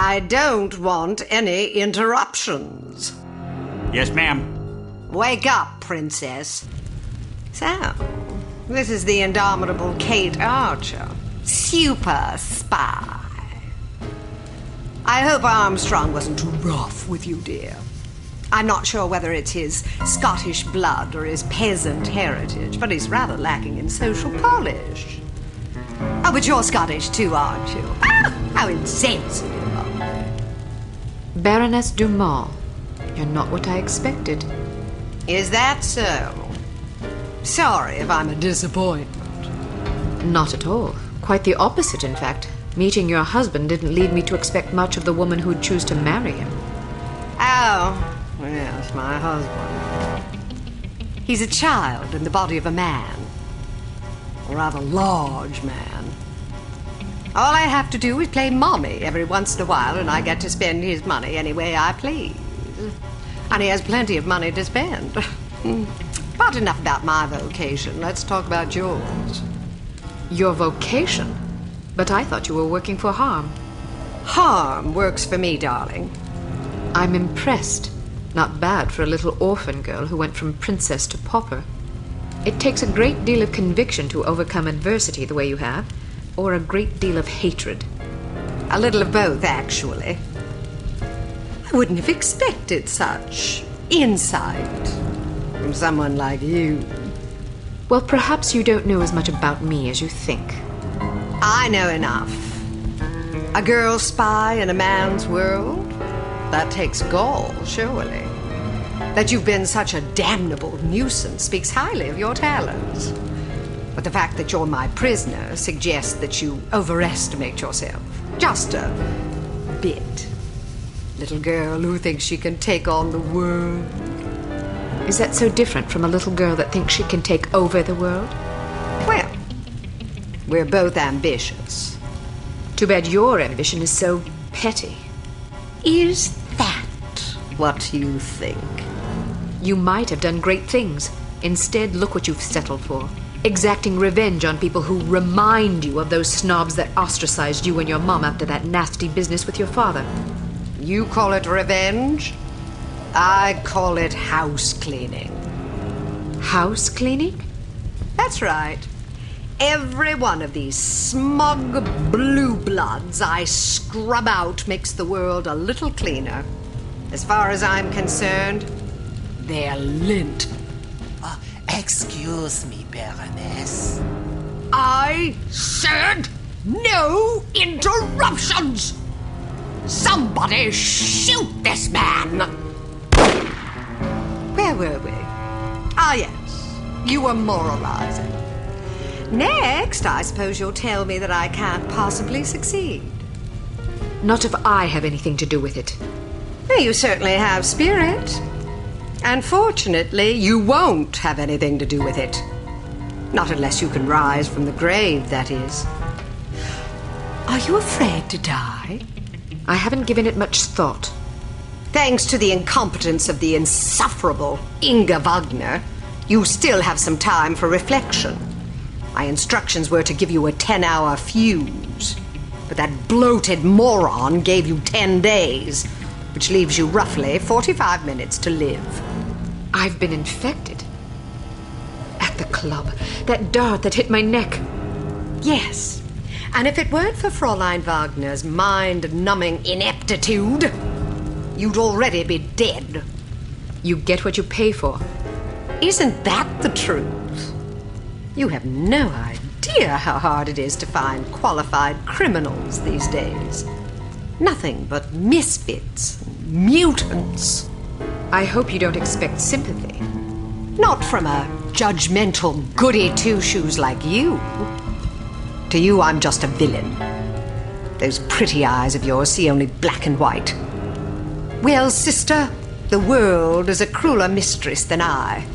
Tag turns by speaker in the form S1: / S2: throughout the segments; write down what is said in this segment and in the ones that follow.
S1: I don't want any interruptions.
S2: Yes, ma'am.
S1: Wake up, princess. So, this is the indomitable Cate Archer, super spy. I hope Armstrong wasn't too rough with you, dear. I'm not sure whether it's his Scottish blood or his peasant heritage, but he's rather lacking in social polish. Oh, but you're Scottish too, aren't you? Ah, how insensitive of me.
S3: Baroness Dumont, you're not what I expected.
S1: Is that so? Sorry if I'm a disappointment.
S3: Not at all. Quite the opposite, in fact. Meeting your husband didn't lead me to expect much of the woman who'd choose to marry him.
S1: Oh, yes, my husband. He's a child in the body of a man. A rather large man. All I have to do is play mommy every once in a while, and I get to spend his money any way I please. And he has plenty of money to spend. But enough about my vocation. Let's talk about yours.
S3: Your vocation? But I thought you were working for harm.
S1: Harm works for me, darling.
S3: I'm impressed. Not bad for a little orphan girl who went from princess to pauper. It takes a great deal of conviction to overcome adversity the way you have, or a great deal of hatred.
S1: A little of both, actually. I wouldn't have expected such insight from someone like you.
S3: Well, perhaps you don't know as much about me as you think.
S1: I know enough. A girl spy in a man's world? That takes gall, surely. That you've been such a damnable nuisance speaks highly of your talents. But the fact that you're my prisoner suggests that you overestimate yourself. Just a bit. Little girl who thinks she can take on the world.
S3: Is that so different from a little girl that thinks she can take over the world?
S1: Well, we're both ambitious.
S3: Too bad your ambition is so petty.
S1: Is that what you think?
S3: You might have done great things. Instead, look what you've settled for. Exacting revenge on people who remind you of those snobs that ostracized you and your mom after that nasty business with your father.
S1: You call it revenge? I call it house cleaning.
S3: House cleaning?
S1: That's right. Every one of these smug blue bloods I scrub out makes the world a little cleaner. As far as I'm concerned, they're lint.
S4: Excuse me, Baroness.
S1: I said no interruptions! Somebody shoot this man! Where were we? Ah, yes. You were moralizing. Next, I suppose you'll tell me that I can't possibly succeed.
S3: Not if I have anything to do with it.
S1: Well, you certainly have spirit. And fortunately, you won't have anything to do with it. Not unless you can rise from the grave, that is. Are you afraid to die?
S3: I haven't given it much thought.
S1: Thanks to the incompetence of the insufferable Inga Wagner, you still have some time for reflection. My instructions were to give you a 10-hour fuse, but that bloated moron gave you 10 days, which leaves you roughly 45 minutes to live.
S3: I've been infected. At the club, that dart that hit my neck.
S1: Yes, and if it weren't for Fräulein Wagner's mind-numbing ineptitude, you'd already be dead.
S3: You get what you pay for.
S1: Isn't that the truth? You have no idea how hard it is to find qualified criminals these days. Nothing but misfits, mutants.
S3: I hope you don't expect sympathy.
S1: Not from a judgmental goody-two-shoes like you. To you, I'm just a villain. Those pretty eyes of yours see only black and white. Well, sister, the world is a crueler mistress than I.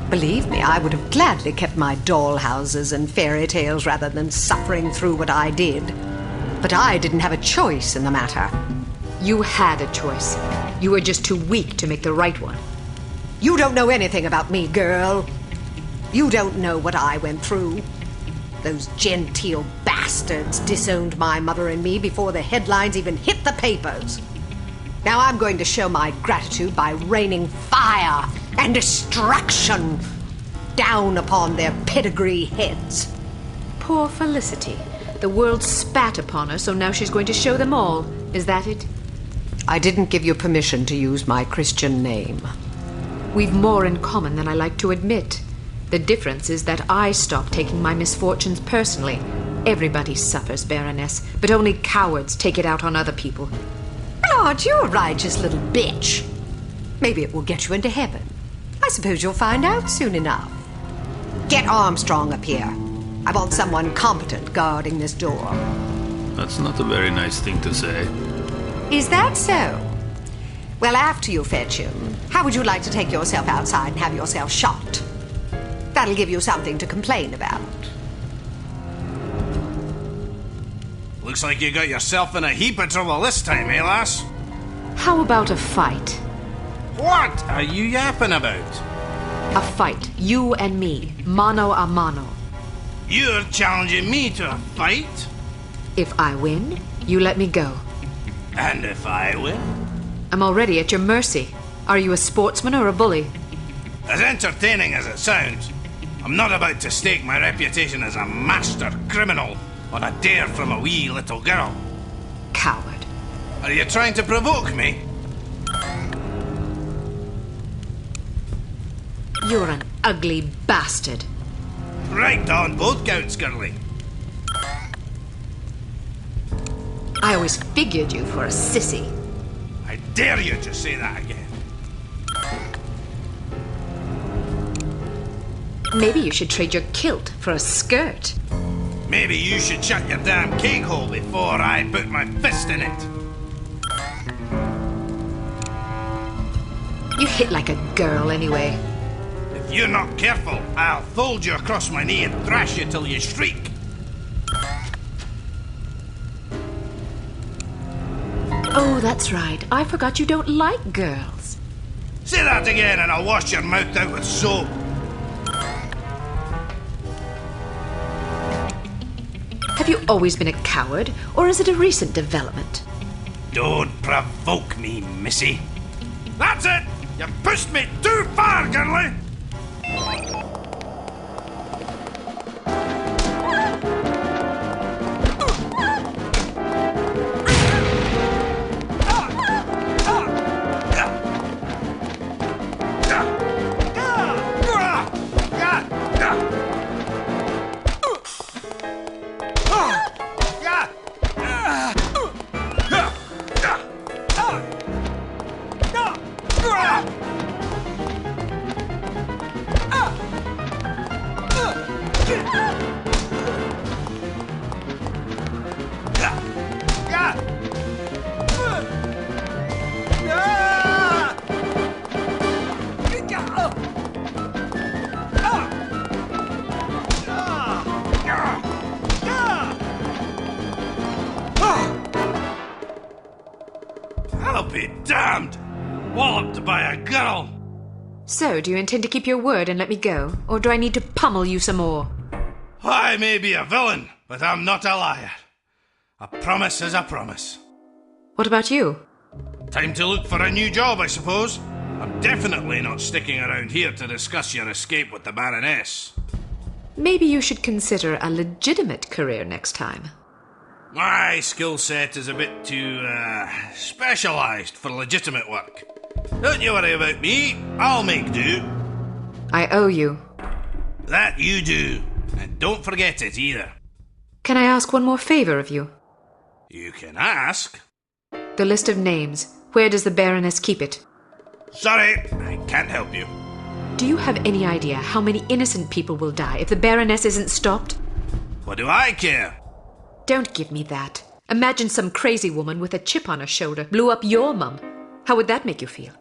S1: Believe me, I would have gladly kept my dollhouses and fairy tales rather than suffering through what I did. But I didn't have a choice in the matter.
S3: You had a choice. You were just too weak to make the right one.
S1: You don't know anything about me, girl. You don't know what I went through. Those genteel bastards bastards disowned my mother and me before the headlines even hit the papers. Now I'm going to show my gratitude by raining fire and destruction down upon their pedigree heads.
S3: Poor Felicity. The world spat upon her, so now she's going to show them all. Is that it?
S1: I didn't give you permission to use my Christian name.
S3: We've more in common than I like to admit. The difference is that I stopped taking my misfortunes personally. Everybody suffers, Baroness, but only cowards take it out on other people.
S1: Well, aren't you a righteous little bitch? Maybe it will get you into heaven. I suppose you'll find out soon enough. Get Armstrong up here. I want someone competent guarding this door.
S2: That's not a very nice thing to say.
S1: Is that so? Well, after you fetch him, how would you like to take yourself outside and have yourself shot? That'll give you something to complain about.
S5: Looks like you got yourself in a heap of trouble this time, eh, lass?
S3: How about a fight?
S5: What are you yapping about?
S3: A fight, you and me, mano a mano.
S5: You're challenging me to a fight?
S3: If I win, you let me go.
S5: And if I win?
S3: I'm already at your mercy. Are you a sportsman or a bully?
S5: As entertaining as it sounds, I'm not about to stake my reputation as a master criminal on a dare from a wee little girl.
S3: Coward.
S5: Are you trying to provoke me?
S3: You're an ugly bastard.
S5: Right on both counts, girlie.
S3: I always figured you for a sissy.
S5: I dare you to say that again.
S3: Maybe you should trade your kilt for a skirt.
S5: Maybe you should shut your damn cake hole before I put my fist in it.
S3: You hit like a girl anyway.
S5: If you're not careful, I'll fold you across my knee and thrash you till you shriek.
S3: Oh, that's right. I forgot you don't like girls.
S5: Say that again and I'll wash your mouth out with soap.
S3: Have you always been a coward, or is it a recent development?
S5: Don't provoke me, missy. That's it! You pushed me too far, girlie! I'll be damned! Walloped by a girl!
S3: So, do you intend to keep your word and let me go, or do I need to pummel you some more?
S5: I may be a villain, but I'm not a liar. A promise is a promise.
S3: What about you?
S5: Time to look for a new job, I suppose. I'm definitely not sticking around here to discuss your escape with the Baroness.
S3: Maybe you should consider a legitimate career next time.
S5: My skill set is a bit too, specialised for legitimate work. Don't you worry about me, I'll make do.
S3: I owe you.
S5: That you do, and don't forget it either.
S3: Can I ask one more favour of you?
S5: You can ask.
S3: The list of names. Where does the Baroness keep it?
S5: Sorry, I can't help you.
S3: Do you have any idea how many innocent people will die if the Baroness isn't stopped?
S5: What do I care?
S3: Don't give me that. Imagine some crazy woman with a chip on her shoulder blew up your mum. How would that make you feel?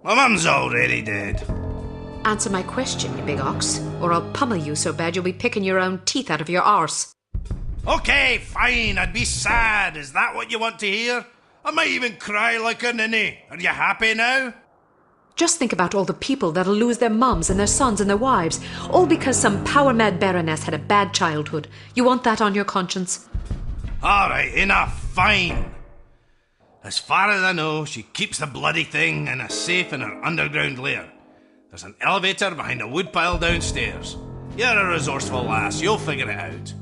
S5: My mum's already dead.
S3: Answer my question, you big ox, or I'll pummel you so bad you'll be picking your own teeth out of your arse.
S5: Okay, fine, I'd be sad. Is that what you want to hear? I might even cry like a ninny. Are you happy now?
S3: Just think about all the people that'll lose their mums and their sons and their wives, all because some power-mad baroness had a bad childhood. You want that on your conscience?
S5: All right, enough. Fine. As far as I know, she keeps the bloody thing in a safe in her underground lair. There's an elevator behind a woodpile downstairs. You're a resourceful lass. You'll figure it out.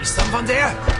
S6: Is someone there?